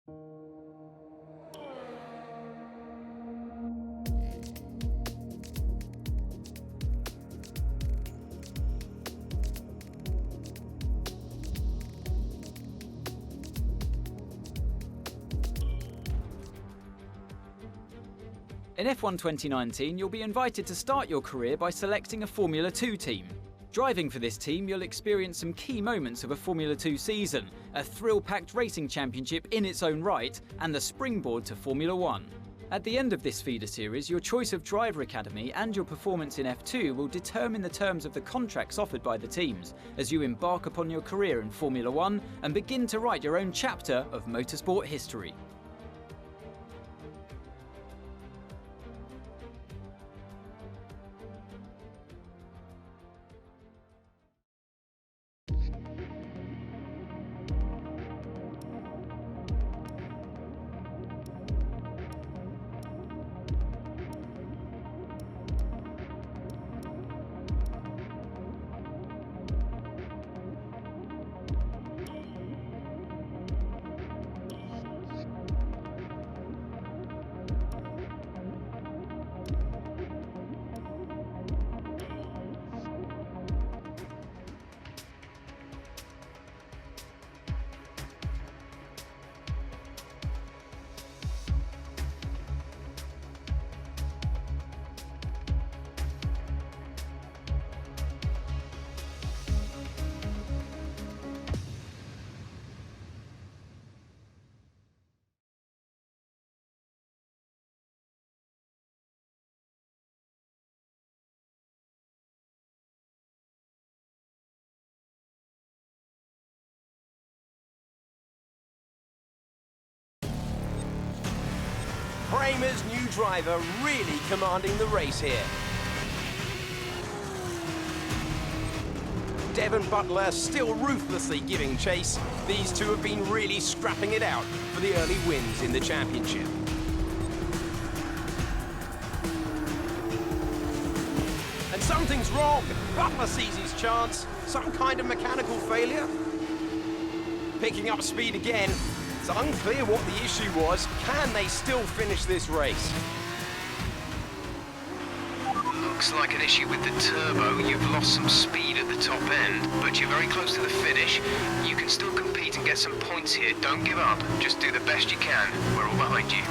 In F1 2019, you'll be invited to start your career by selecting a Formula 2 team. Driving for this team, you'll experience some key moments of a Formula 2 season, a thrill-packed racing championship in its own right, and the springboard to Formula 1. At the end of this feeder series, your choice of driver academy and your performance in F2 will determine the terms of the contracts offered by the teams as you embark upon your career in Formula 1 and begin to write your own chapter of motorsport history. Kramer's new driver really commanding the race here. Devon Butler still ruthlessly giving chase. These two have been really scrapping it out for the early wins in the championship. And something's wrong. Butler sees his chance. Some kind of mechanical failure. Picking up speed again. It's unclear what the issue was. Can they still finish this race? Looks like an issue with the turbo. You've lost some speed at the top end, but you're very close to the finish. You can still compete and get some points here. Don't give up. Just do the best you can. We're all behind you.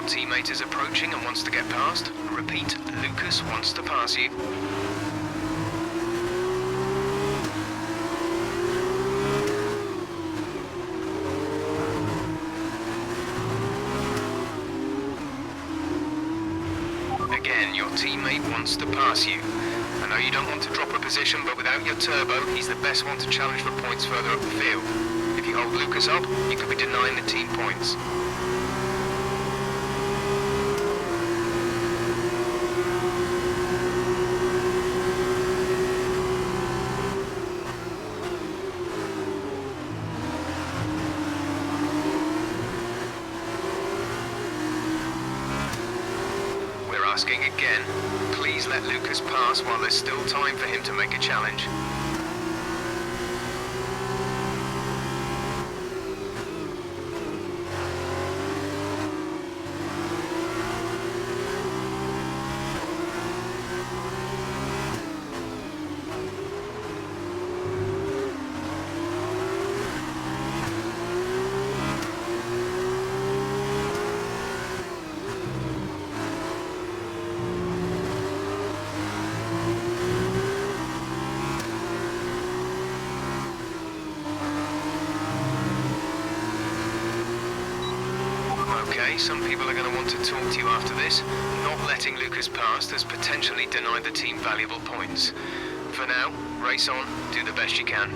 Teammate is approaching and wants to get past. Repeat, Lucas wants to pass you. Again, your teammate wants to pass you. I know you don't want to drop a position, but without your turbo, he's the best one to challenge for points further up the field. If you hold Lucas up, you could be denying the team points. Asking again, please let Lucas pass while there's still time for him to make a challenge. Okay, some people are going to want to talk to you after this. Not letting Lucas pass has potentially denied the team valuable points. For now, race on, do the best you can.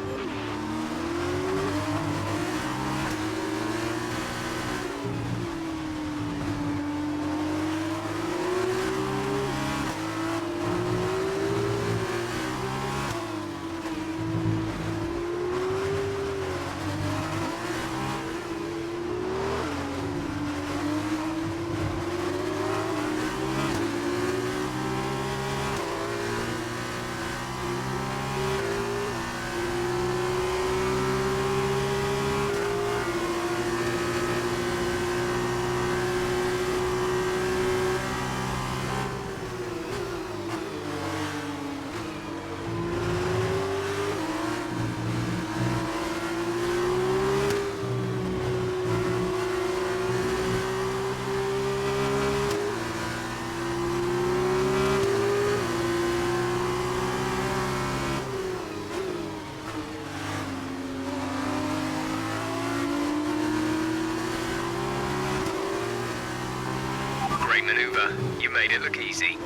You made it look easy.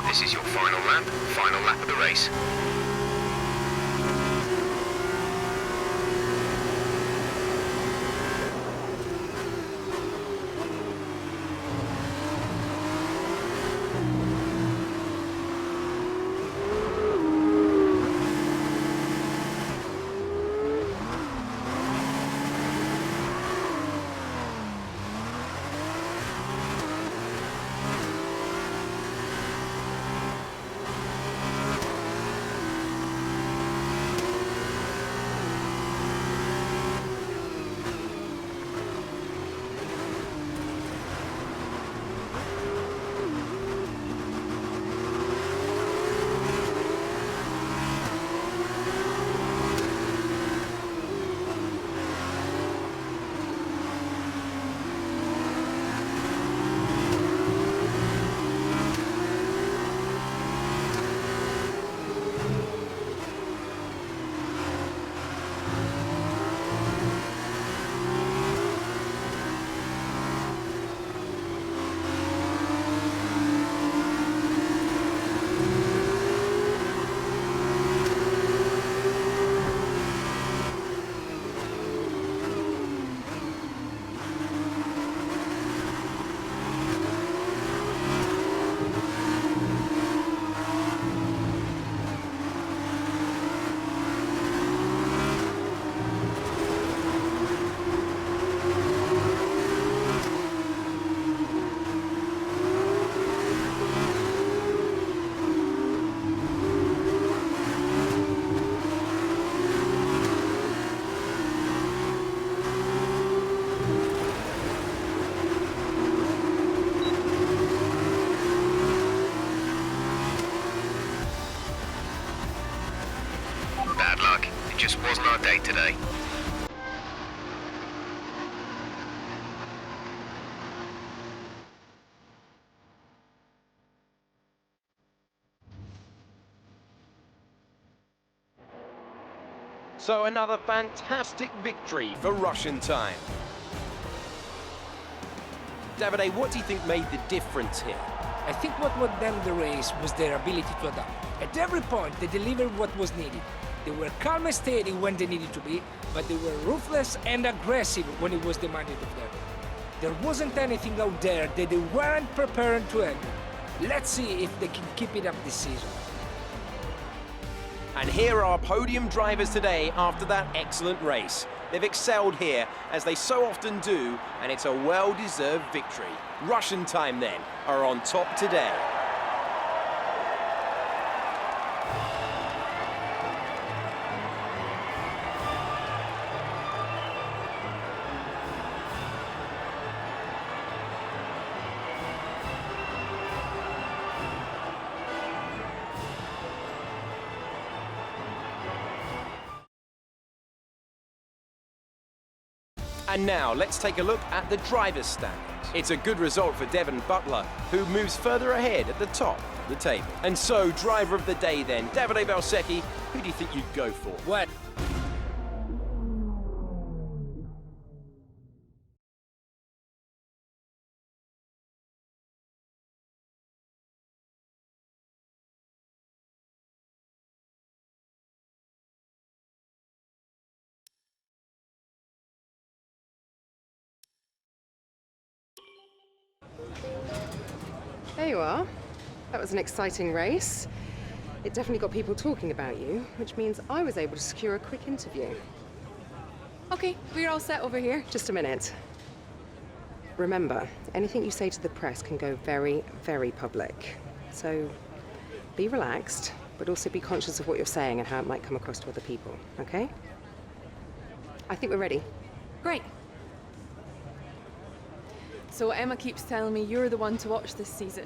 This is your final lap of the race. Bad luck. It just wasn't our day today. So another fantastic victory for Russian time. Davide, what do you think made the difference here? I think what won them the race was their ability to adapt. At every point, they delivered what was needed. They were calm and steady when they needed to be, but they were ruthless and aggressive when it was demanded of them. There wasn't anything out there that they weren't prepared to handle. Let's see if they can keep it up this season. And here are podium drivers today after that excellent race. They've excelled here, as they so often do, and it's a well-deserved victory. Russian time, then, are on top today. And now, let's take a look at the driver's standings. It's a good result for Devon Butler, who moves further ahead at the top of the table. And so, driver of the day then, Davide Valsecchi, who do you think you'd go for? What? There you are. That was an exciting race. It definitely got people talking about you, which means I was able to secure a quick interview. Okay, we're all set over here. Just a minute. Remember, anything you say to the press can go very, very public. So be relaxed, but also be conscious of what you're saying and how it might come across to other people, okay? I think we're ready. Great. So Emma keeps telling me you're the one to watch this season.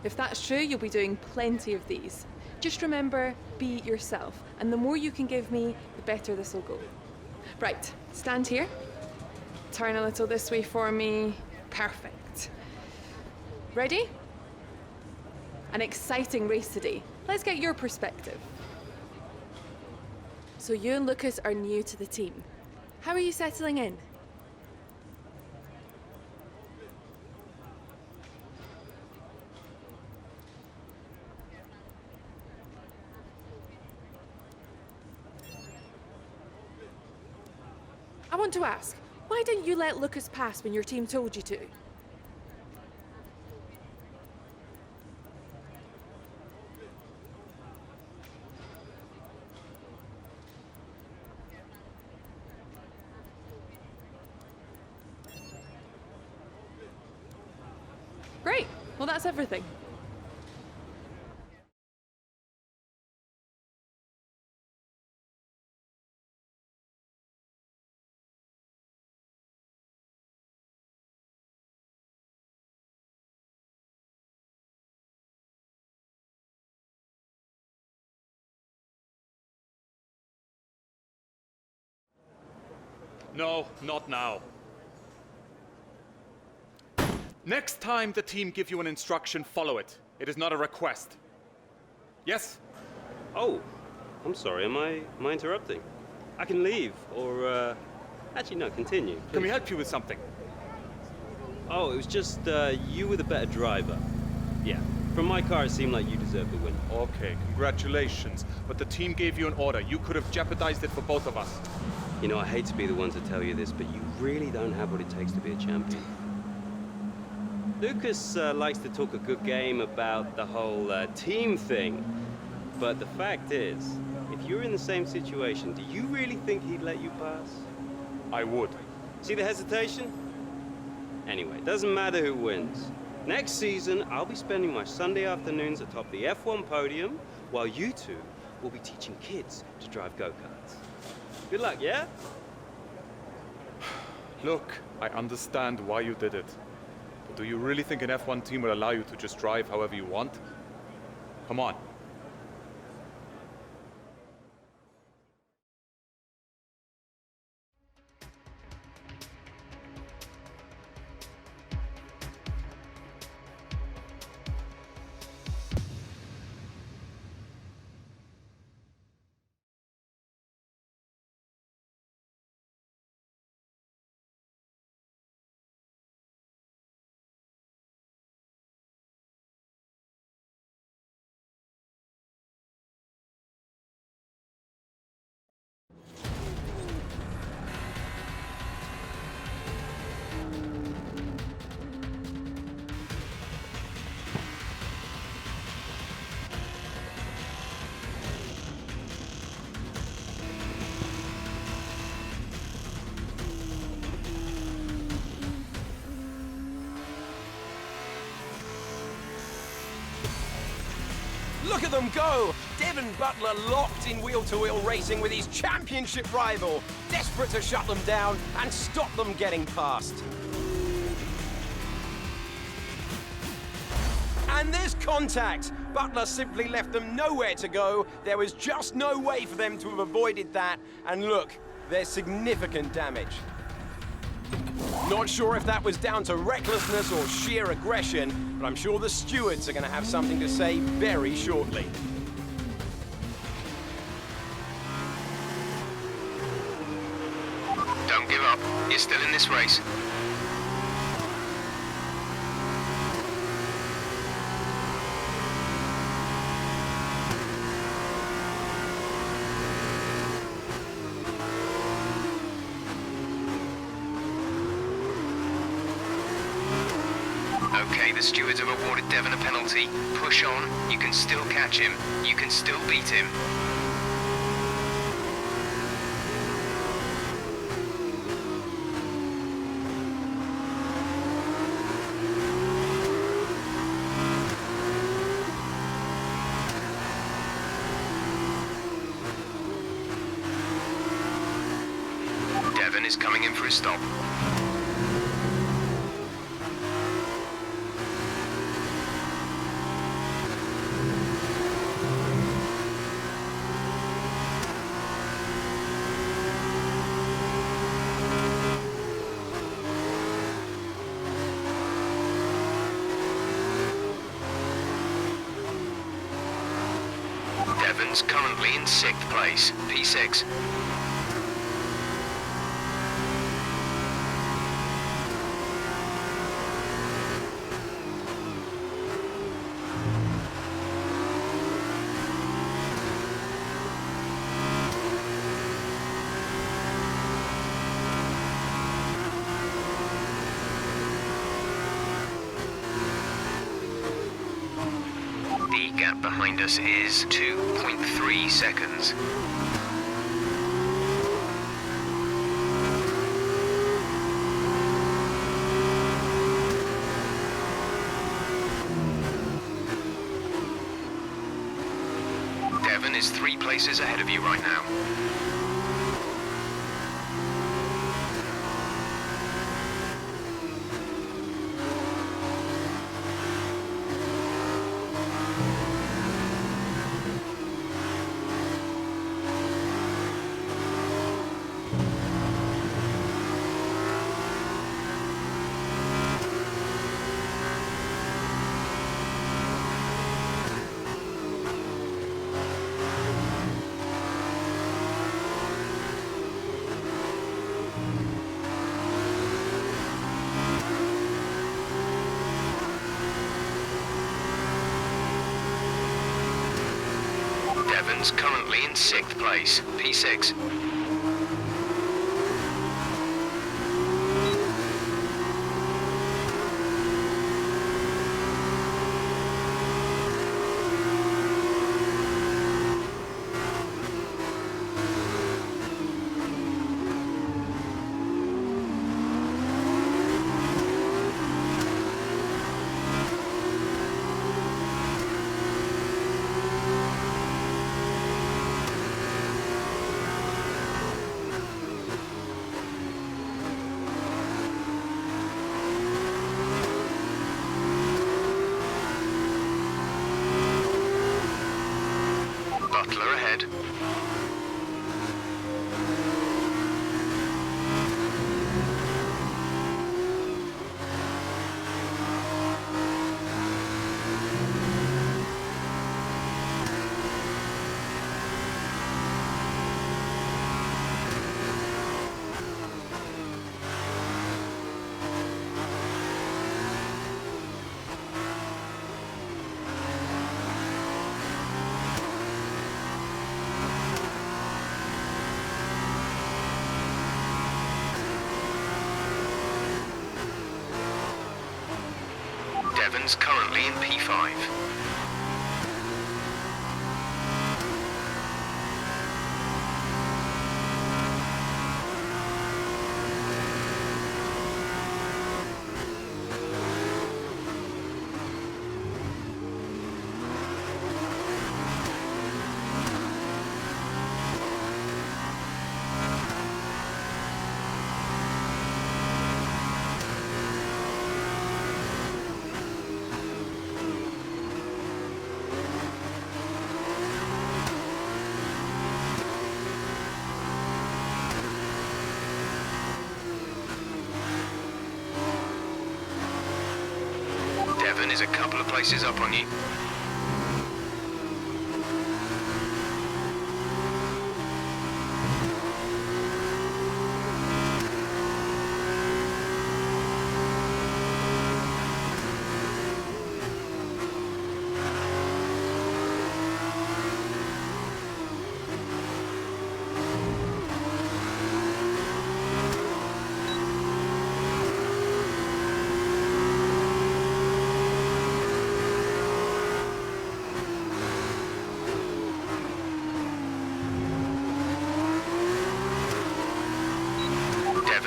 If that's true, you'll be doing plenty of these. Just remember, be yourself. And the more you can give me, the better this will go. Right, stand here. Turn a little this way for me. Perfect. Ready? An exciting race today. Let's get your perspective. So you and Lucas are new to the team. How are you settling in? I want to ask, why didn't you let Lucas pass when your team told you to? Great. Well, that's everything. No, not now. Next time the team give you an instruction, follow it. It is not a request. Yes? Oh, I'm sorry, am I interrupting? I can leave, or, actually no, continue. Can we help you with something? Oh, it was just, you were the better driver. Yeah, from my car it seemed like you deserved the win. Okay, congratulations. But the team gave you an order. You could have jeopardized it for both of us. You know, I hate to be the one to tell you this, but you really don't have what it takes to be a champion. Lucas likes to talk a good game about the whole team thing, but the fact is, if you're in the same situation, do you really think he'd let you pass? I would. See the hesitation? Anyway, doesn't matter who wins. Next season, I'll be spending my Sunday afternoons atop the F1 podium, while you two will be teaching kids to drive go-karts. Good luck, yeah? Look, I understand why you did it. But do you really think an F1 team will allow you to just drive however you want? Come on. Look at them go! Devon Butler locked in wheel-to-wheel racing with his championship rival, desperate to shut them down and stop them getting past. And there's contact! Butler simply left them nowhere to go. There was just no way for them to have avoided that. And look, there's significant damage. Not sure if that was down to recklessness or sheer aggression, but I'm sure the stewards are going to have something to say very shortly. Don't give up. You're still in this race. Okay, the stewards have awarded Devon a penalty. Push on, you can still catch him, you can still beat him. Devon is coming in for a stop. Devon's currently in 6th place, P6. The gap behind us is 2.3 seconds. Devon is 3 places ahead of you right now. Devon's currently in 6th place, P6. Butler ahead. Devon's currently in P5. Devon is a couple of places up on you.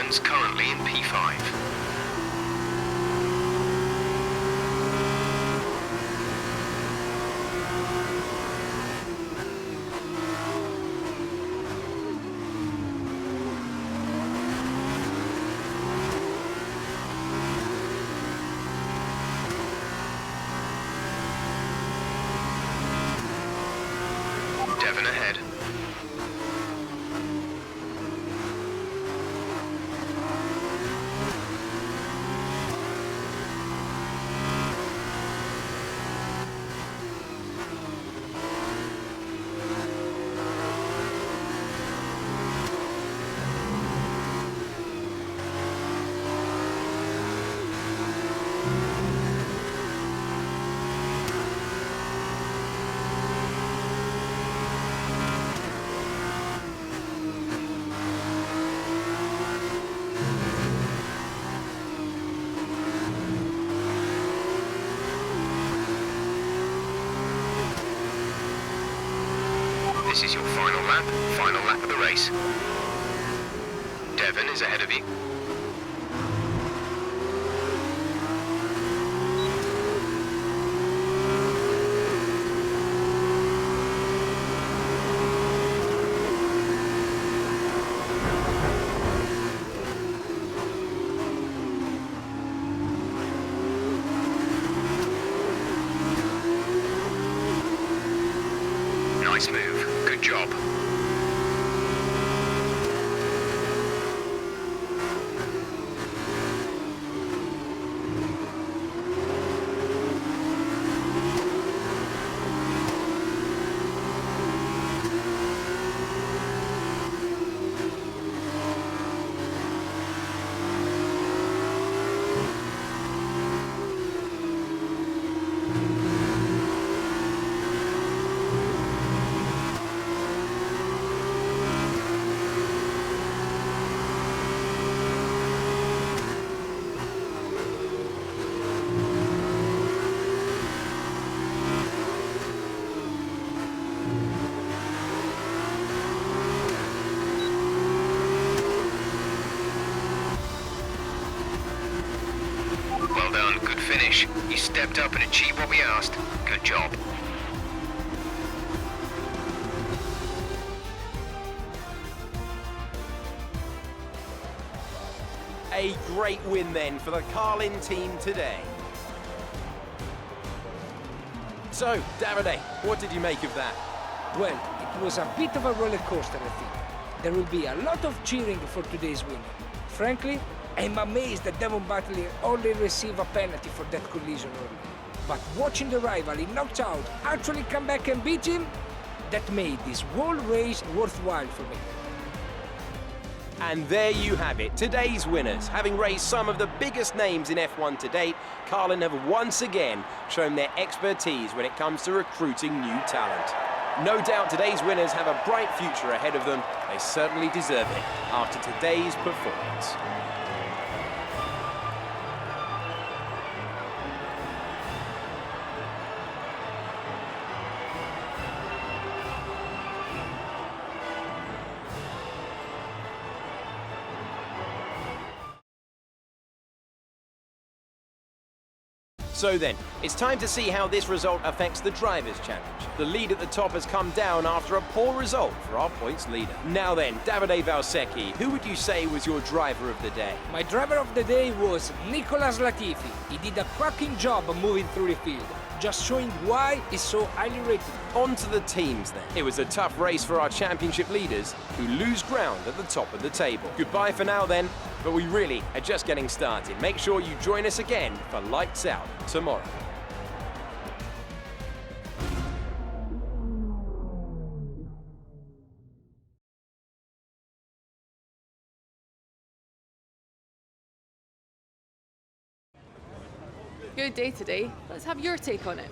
Devon's currently in P5. Devon ahead. This is your final lap of the race. Devon is ahead of you. Nice move. Good job. Well done, good finish. You stepped up and achieved what we asked. Good job. A great win then for the Carlin team today. So, Davide, what did you make of that? Well, it was a bit of a roller coaster, I think. There will be a lot of cheering for today's winner. Frankly, I'm amazed that Devon Butler only received a penalty for that collision early. But watching the rival he knocked out actually come back and beat him, that made this whole race worthwhile for me. And there you have it, today's winners. Having raised some of the biggest names in F1 to date, Carlin have once again shown their expertise when it comes to recruiting new talent. No doubt today's winners have a bright future ahead of them. They certainly deserve it after today's performance. So then, it's time to see how this result affects the Drivers' Challenge. The lead at the top has come down after a poor result for our points leader. Now then, Davide Valsecchi, who would you say was your driver of the day? My driver of the day was Nicolas Latifi. He did a cracking job of moving through the field, just showing why he's so highly rated. On to the teams then. It was a tough race for our championship leaders, who lose ground at the top of the table. Goodbye for now then, but we really are just getting started. Make sure you join us again for Lights Out tomorrow. Good day today. Let's have your take on it.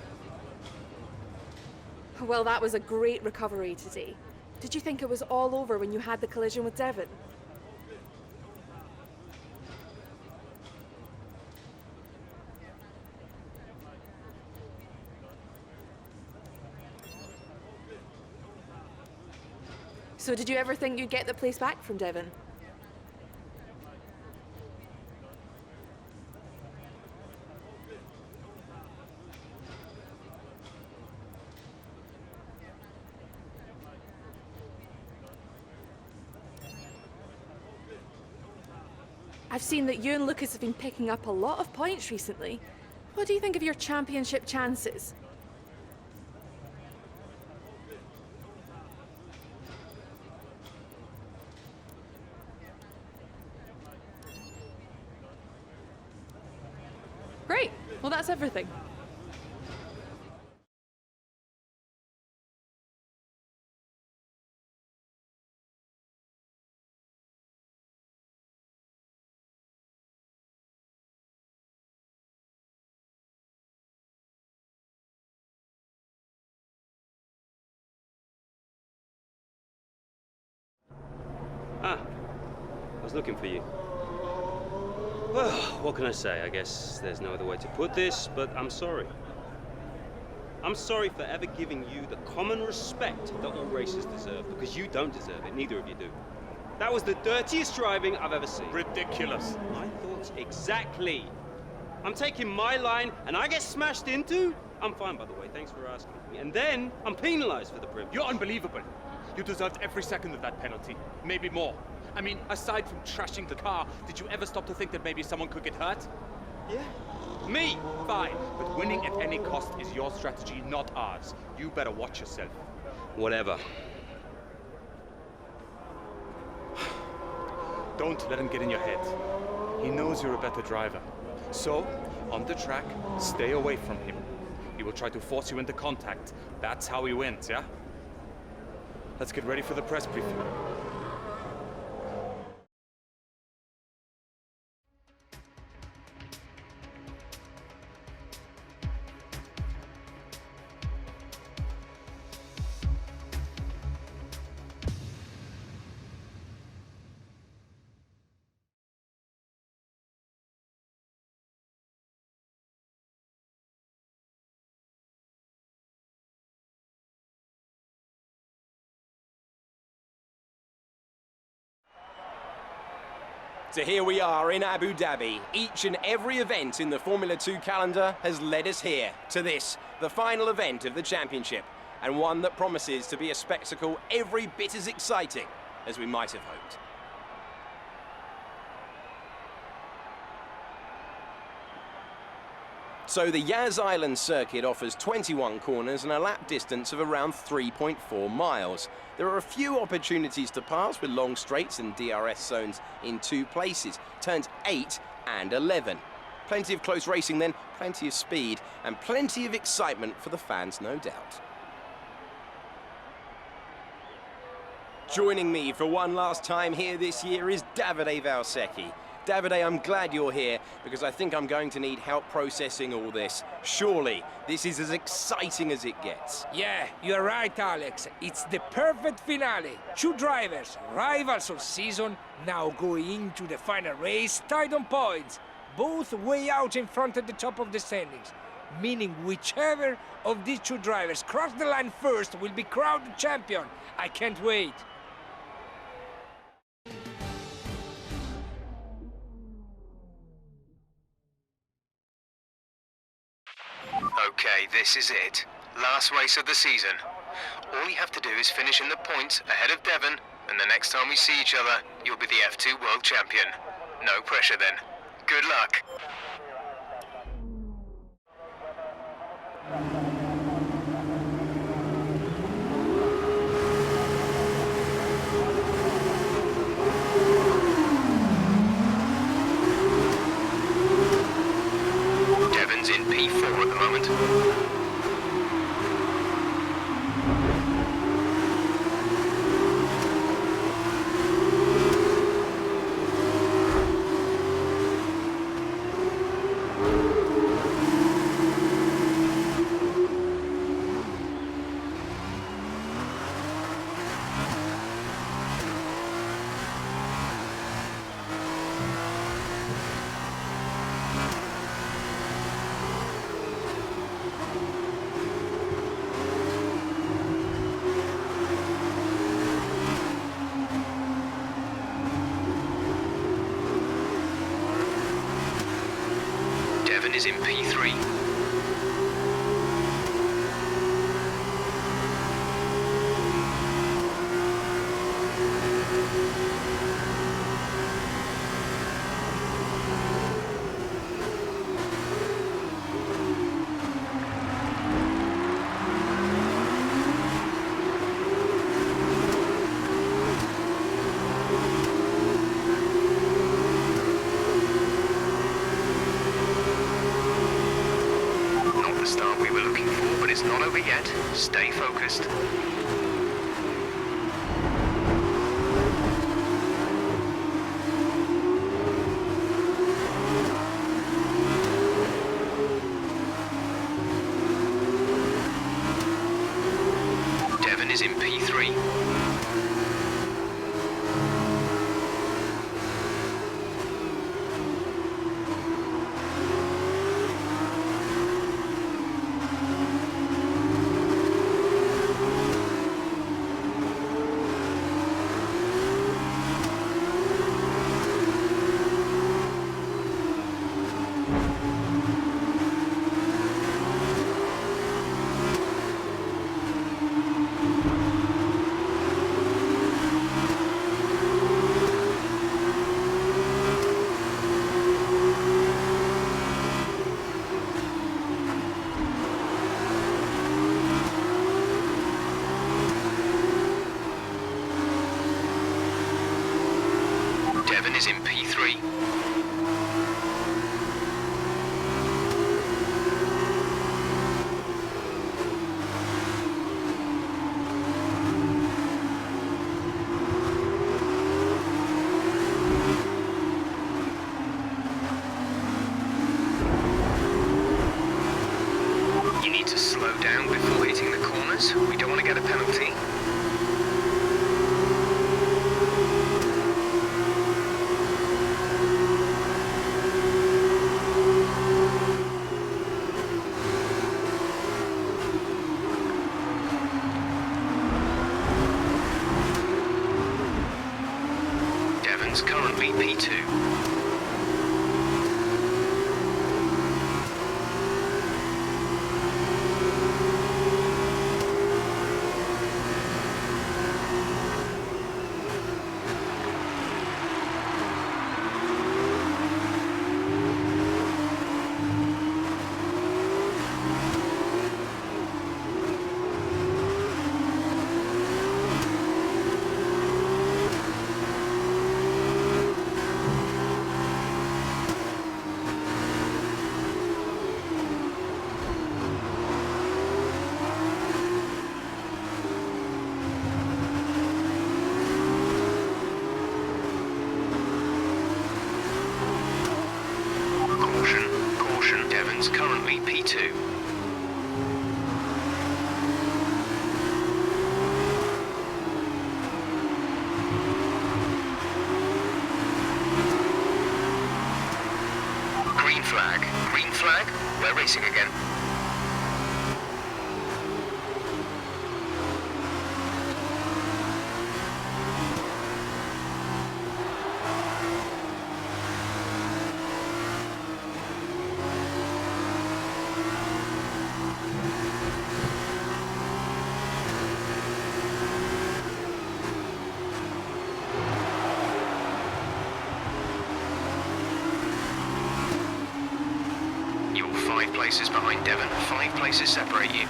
Well, that was a great recovery today. Did you think it was all over when you had the collision with Devon? So did you ever think you'd get the place back from Devon? I've seen that you and Lucas have been picking up a lot of points recently. What do you think of your championship chances? Great. Well, that's everything. Ah, I was looking for you. Well, what can I say? I guess there's no other way to put this, but I'm sorry. I'm sorry for ever giving you the common respect that all racers deserve, because you don't deserve it, neither of you do. That was the dirtiest driving I've ever seen. Ridiculous. My thoughts exactly. I'm taking my line and I get smashed into? I'm fine, by the way, thanks for asking me. And then I'm penalized for the privilege. You're unbelievable. You deserved every second of that penalty, maybe more. I mean, aside from trashing the car, did you ever stop to think that maybe someone could get hurt? Yeah. Me? Fine. But winning at any cost is your strategy, not ours. You better watch yourself. Whatever. Don't let him get in your head. He knows you're a better driver. So, on the track, stay away from him. He will try to force you into contact. That's how he wins, yeah? Let's get ready for the press briefing. So here we are in Abu Dhabi. Each and every event in the Formula 2 calendar has led us here, to this, the final event of the championship, and one that promises to be a spectacle every bit as exciting as we might have hoped. So the Yas Island circuit offers 21 corners and a lap distance of around 3.4 miles. There are a few opportunities to pass with long straights and DRS zones in 2 places, turns 8 and 11. Plenty of close racing then, plenty of speed, and plenty of excitement for the fans, no doubt. Joining me for one last time here this year is Davide Valsecchi. Davide, I'm glad you're here because I think I'm going to need help processing all this. Surely, this is as exciting as it gets. Yeah, you're right, Alex. It's the perfect finale. 2 drivers, rivals of season, now going into the final race tied on points. Both way out in front at the top of the standings. Meaning whichever of these 2 drivers cross the line first will be crowned champion. I can't wait. Okay, this is it. Last race of the season. All you have to do is finish in the points ahead of Devon, and the next time we see each other, you'll be the F2 World Champion. No pressure then. Good luck. Devon's in P4 at the moment. Devon is in P3. is not over yet. Stay focused. Devon is in P3. Devon is in P3. You need to slow down before hitting the corners. We don't want to get a penalty. Devon's currently P2. Caution, Devon's currently P2. Green flag, we're racing again. You're 5 places behind Devon. 5 places separate you.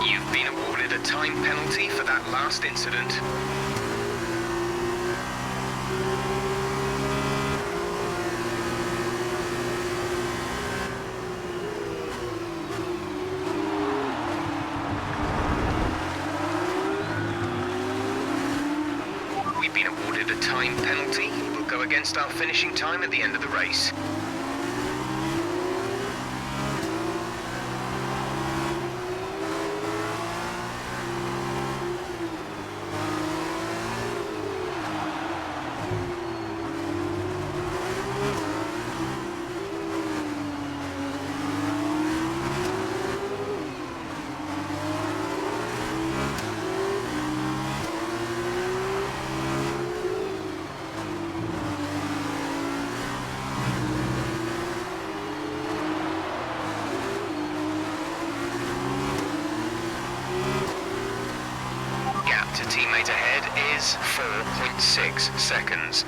You've been awarded a time penalty for that last incident. We've been awarded a time penalty. We'll go against our finishing time at the end of the race. to teammate ahead is 4.6 seconds.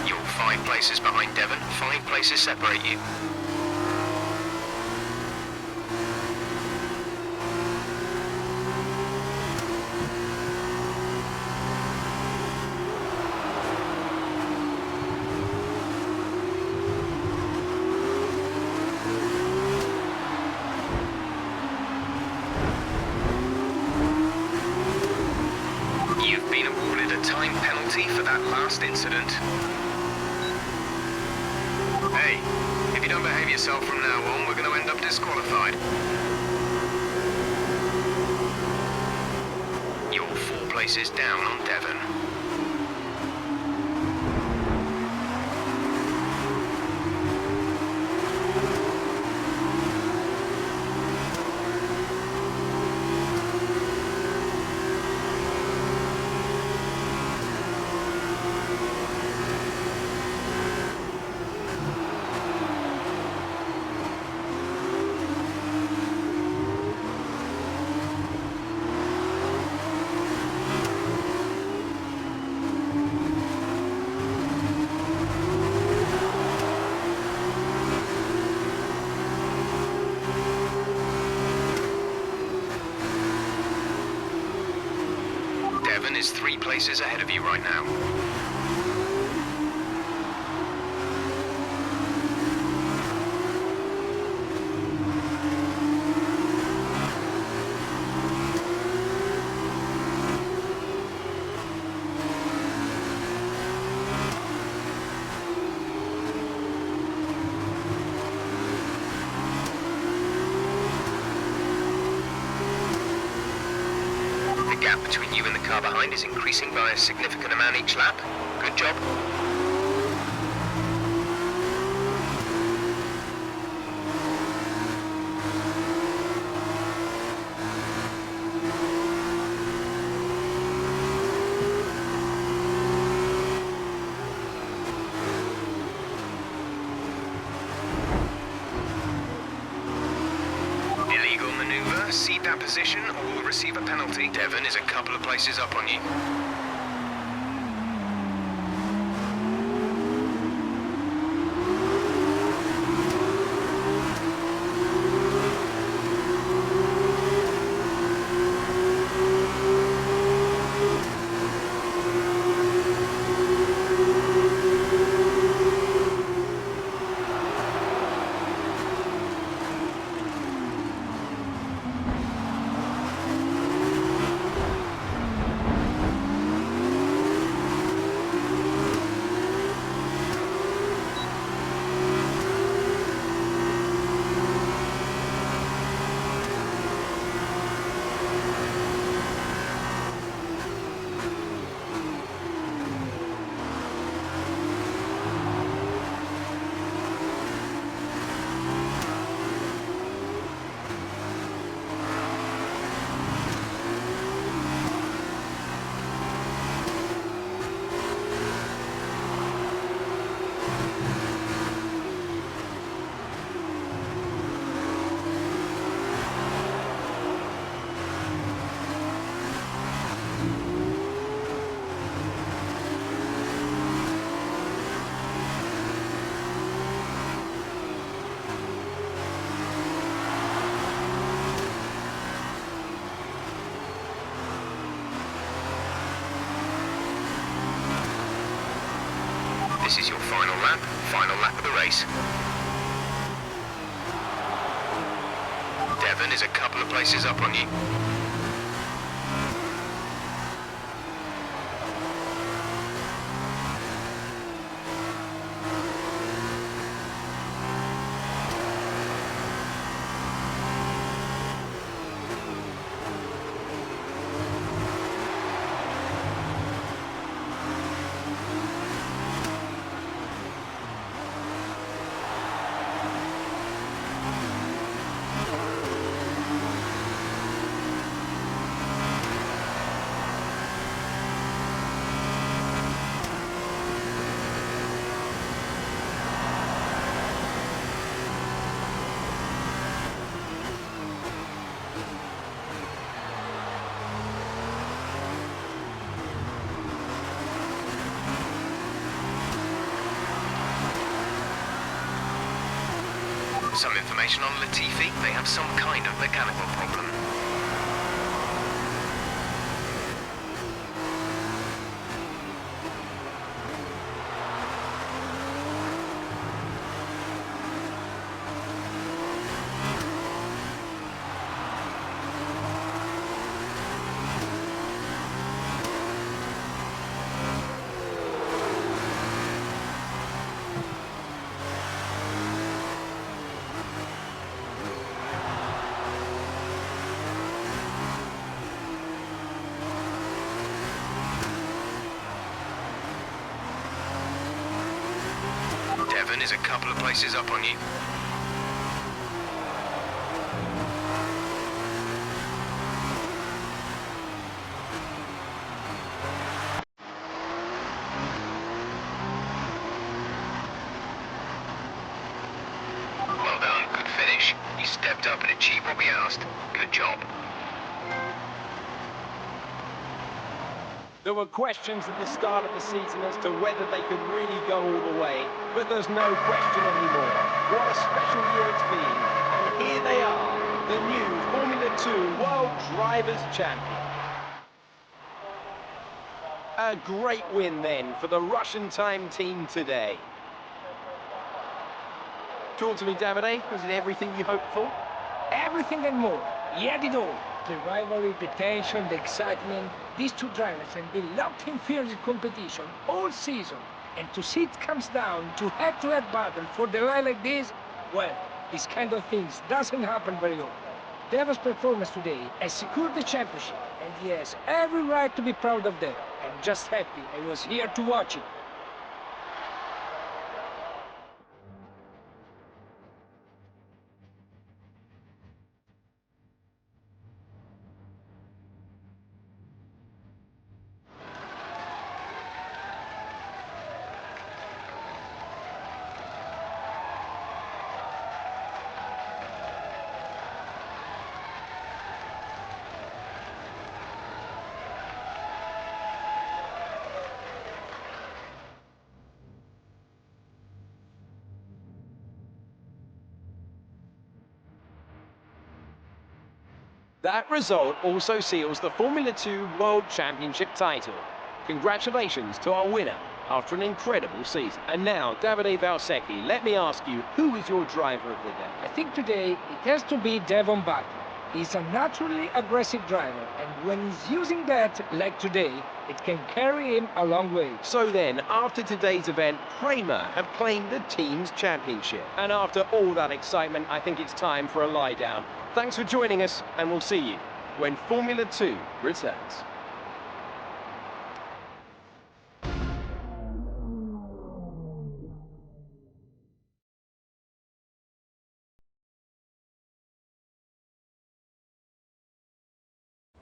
You're 5 places behind Devon, 5 places separate you. You've been awarded a time penalty for that last incident. Hey, if you don't behave yourself from now on, we're going to end up disqualified. You're 4 places down on Devon. Devon is 3 places ahead of you right now. The gap between you and the car behind is increasing by a significant amount each lap. Good job. Illegal maneuver. Cede that position or we'll receive a penalty. Devon is a couple of places up on you. This is your final lap of the race. Devon is a couple of places up on you. Some information on Latifi. They have some kind of mechanical problem. Devon is a couple of places up on you. Well done, good finish. You stepped up and achieved what we asked. Good job. There were questions at the start of the season as to whether they could really go all the way, but there's no question anymore. What a special year it's been, and here they are, the new Formula 2 World Drivers' Champion. A great win then for the Russian time team today. Talk to me, Davide. Was it everything you hoped for? Everything and more. He had it all. The rivalry, the tension, the excitement. These two drivers have been locked in fierce competition all season. And to see it comes down to head-to-head battle for the line like this, well, this kind of things doesn't happen very often. Devon's performance today has secured the championship, and he has every right to be proud of that. I'm just happy I was here to watch it. That result also seals the Formula 2 World Championship title. Congratulations to our winner after an incredible season. And now, Davide Valsecchi, let me ask you, who is your driver of the day? I think today it has to be Devon Butler. He's a naturally aggressive driver, and when he's using that, like today, it can carry him a long way. So then, after today's event, Prema have claimed the team's championship. And after all that excitement, I think it's time for a lie down. Thanks for joining us, and we'll see you when Formula 2 returns.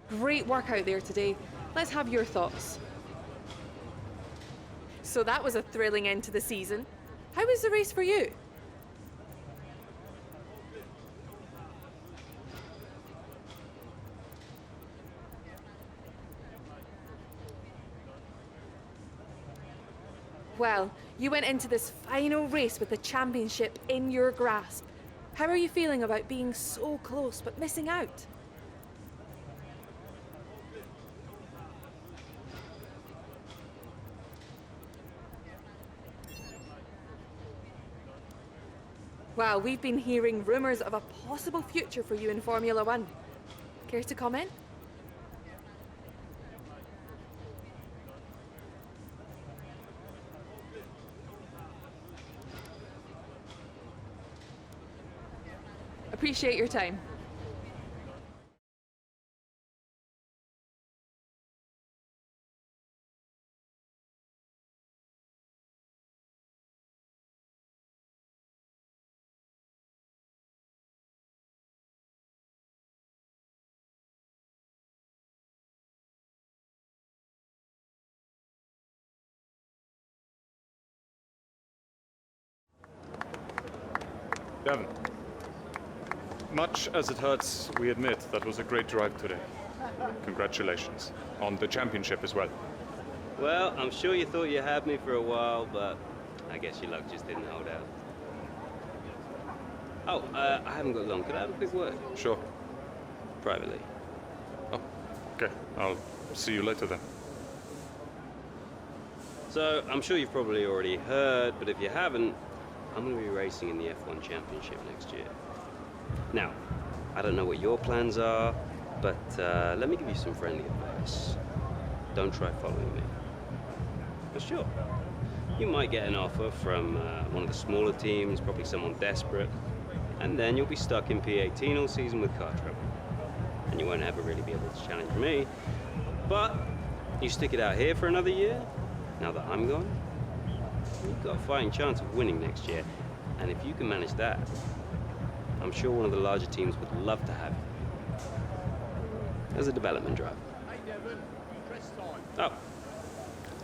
Great work out there today. Let's have your thoughts. So that was a thrilling end to the season. How was the race for you? Well, you went into this final race with the championship in your grasp. How are you feeling about being so close but missing out? Well, we've been hearing rumours of a possible future for you in Formula 1. Care to comment? Appreciate your time. Devon, much as it hurts, we admit that was a great drive today. Congratulations. On the championship as well. Well, I'm sure you thought you had me for a while, but I guess your luck just didn't hold out. Oh, I haven't got long. Could I have a quick word? Sure. Privately. Oh, okay. I'll see you later then. So, I'm sure you've probably already heard, but if you haven't, I'm going to be racing in the F1 Championship next year. Now, I don't know what your plans are, but let me give you some friendly advice. Don't try following me. For sure. You might get an offer from one of the smaller teams, probably someone desperate, and then you'll be stuck in P18 all season with car trouble. And you won't ever really be able to challenge me. But you stick it out here for another year, now that I'm gone, you've got a fighting chance of winning next year. And if you can manage that, I'm sure one of the larger teams would love to have you as a development driver. Oh,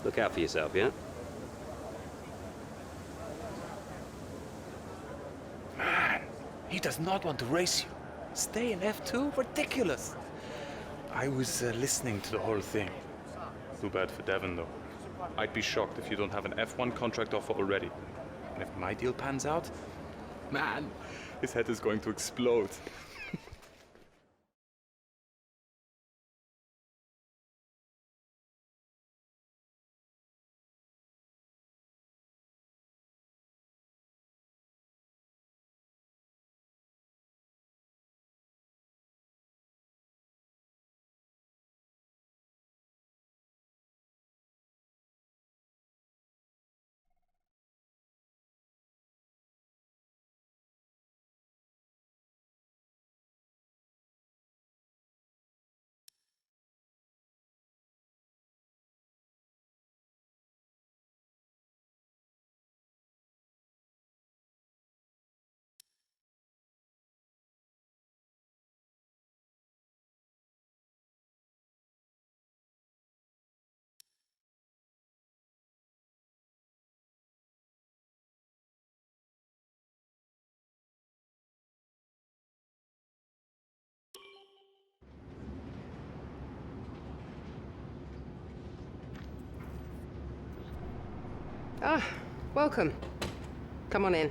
look out for yourself, yeah? Man, he does not want to race you. Stay in F2? Ridiculous. I was listening to the whole thing. Too bad for Devon, though. I'd be shocked if you don't have an F1 contract offer already. And if my deal pans out, man, his head is going to explode. Ah, welcome. Come on in.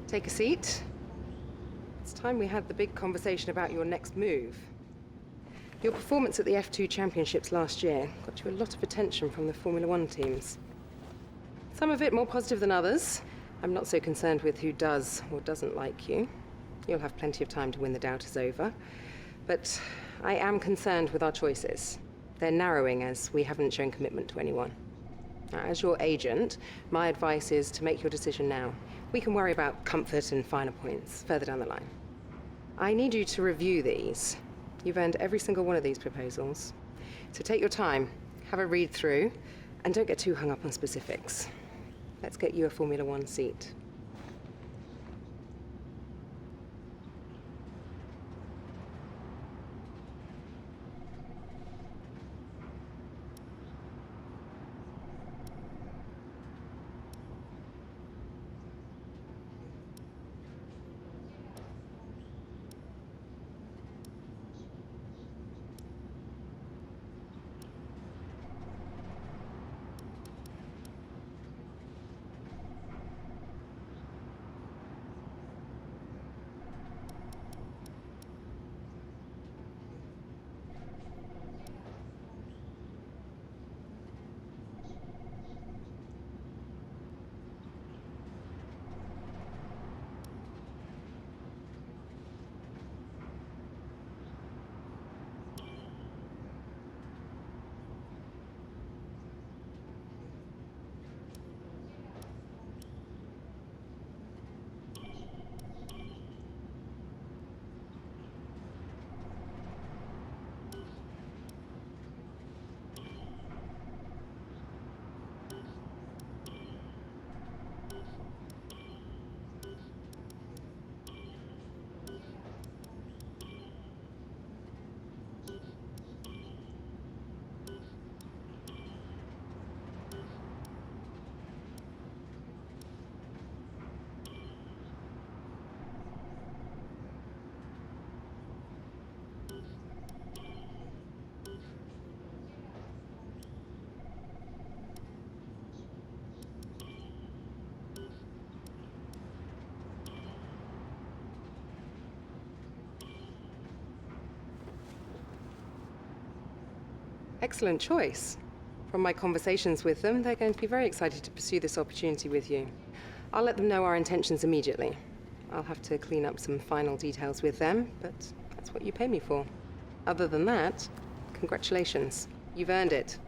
Take a seat. It's time we had the big conversation about your next move. Your performance at the F2 Championships last year got you a lot of attention from the Formula One teams. Some of it more positive than others. I'm not so concerned with who does or doesn't like you. You'll have plenty of time to win the doubters over. But I am concerned with our choices. They're narrowing as we haven't shown commitment to anyone. Now, as your agent, my advice is to make your decision now. We can worry about comfort and finer points further down the line. I need you to review these. You've earned every single one of these proposals. So take your time, have a read through, and don't get too hung up on specifics. Let's get you a Formula One seat. Excellent choice. From my conversations with them, they're going to be very excited to pursue this opportunity with you. I'll let them know our intentions immediately. I'll have to clean up some final details with them, but that's what you pay me for. Other than that, congratulations. You've earned it.